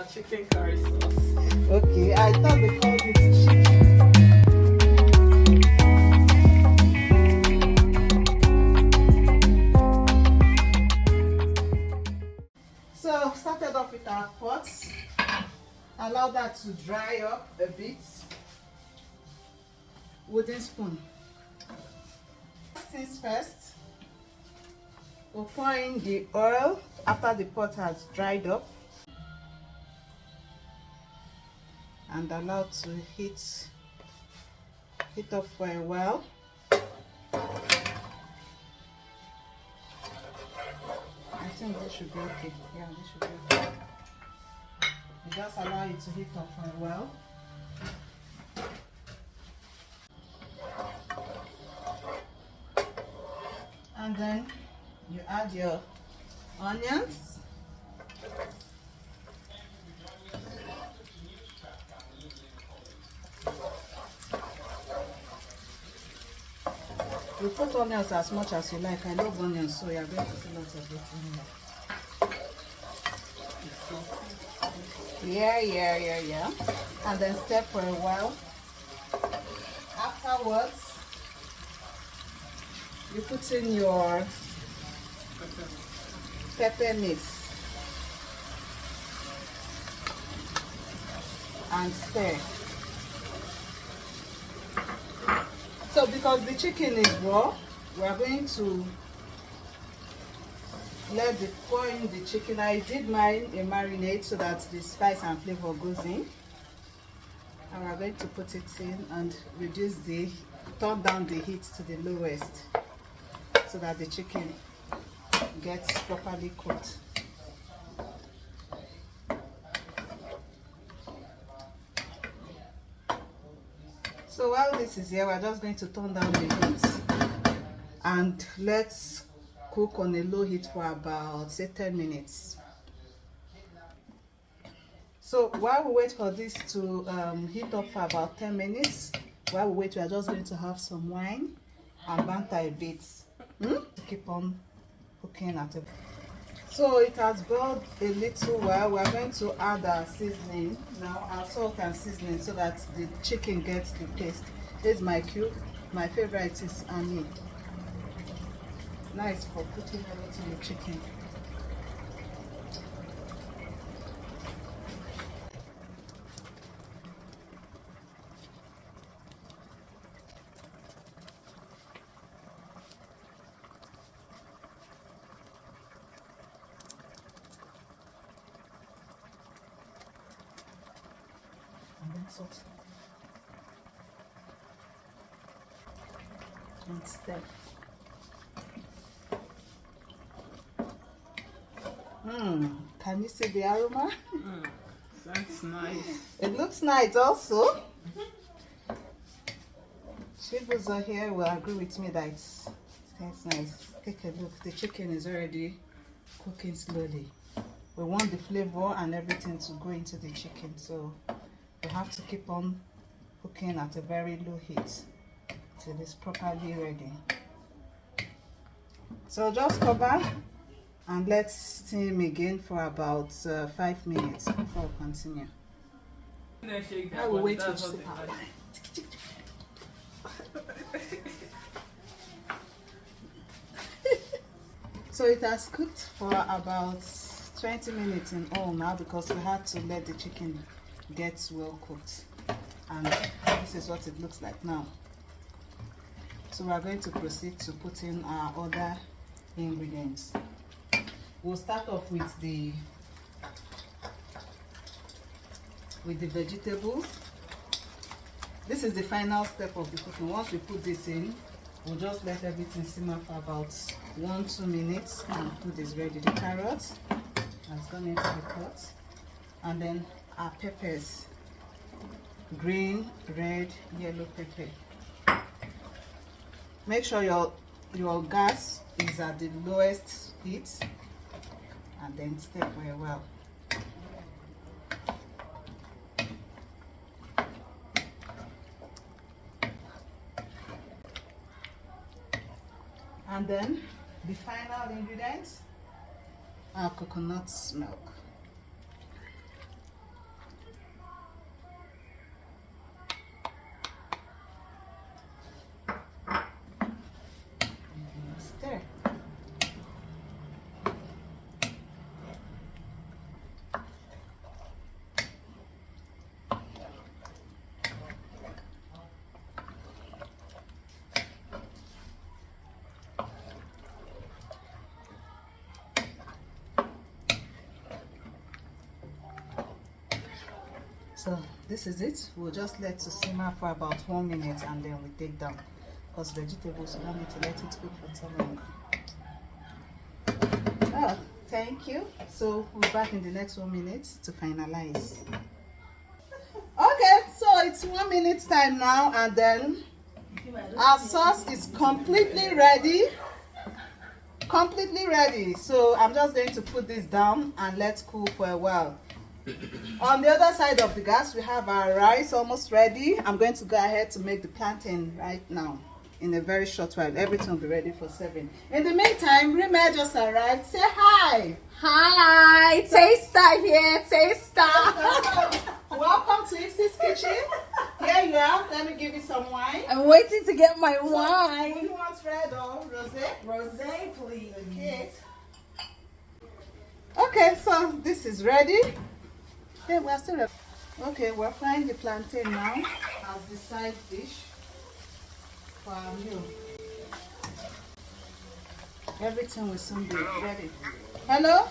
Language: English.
chicken curry sauce. Okay, I thought they called it chicken. So started off with our pots. Allow that to dry up a bit. Wooden spoon. First things first, we'll pour in the oil after the pot has dried up and allow to heat up for a while. I think this should be okay. Yeah, this should be okay. You just allow it to heat up for a while. And then you add your onions. You put onions as much as you like. I love onions, so you're going to see lots of it in here. Yeah. And then stir for a while. Afterwards, you put in your pepper mix and stir. So because the chicken is raw, we are going to pour in the chicken. I did mine a marinade so that the spice and flavor goes in. And we're going to put it in and turn down the heat to the lowest so that the chicken gets properly cooked. So while this is here, we're just going to turn down the heat and let's cook on a low heat for about, say, 10 minutes. So while we wait for this to heat up for about 10 minutes, while we wait, we are just going to have some wine and banter a bit. Keep on cooking at it. So it has boiled a little while. We are going to add our seasoning now, our salt and seasoning, so that the chicken gets the taste. This is my cube. My favorite is honey. Nice for putting everything in the chicken. Salt and stir. Can you see the aroma? That's nice. It looks nice also. Shivers are here will agree with me that it's nice. Take a look. The chicken is already cooking slowly. We want the flavor and everything to go into the chicken, so you have to keep on cooking at a very low heat till it's properly ready. So just cover and let's steam again for about 5 minutes before we continue. I will wait to steam. So it has cooked for about 20 minutes in all now, because we had to let the chicken get well cooked, and this is what it looks like now. So we are going to proceed to put in our other ingredients. We'll start off with the vegetables. This is the final step of the cooking. Once we put this in, we'll just let everything simmer for about 1-2 minutes and food is ready. The carrot has gone into the pot, and then our peppers, green, red, yellow pepper. Make sure your gas is at the lowest heat and then stir for a while. And then the final ingredient, our coconut milk. So this is it. We'll just let it simmer for about 1 minute and then we take down. Because vegetables, you don't need to let it cook for too long. Oh, thank you. So we'll be back in the next 1 minute to finalize. Okay, so it's 1 minute time now, and then our sauce is completely ready. Completely ready. So I'm just going to put this down and let cool for a while. On the other side of the gas, we have our rice almost ready. I'm going to go ahead to make the plantain right now. In a very short while, everything will be ready for serving. In the meantime, Rima just arrived. Say hi. Hi, Taster here, Taster. Welcome to Ifsy's kitchen. Here you are. Let me give you some wine. I'm waiting to get my Do wine. you want red or rosé? Rosé, please. Okay. Okay, so this is ready. Okay, we're still ready. Okay, we're frying the plantain now as the side dish for our meal. Everything will soon be ready. Hello?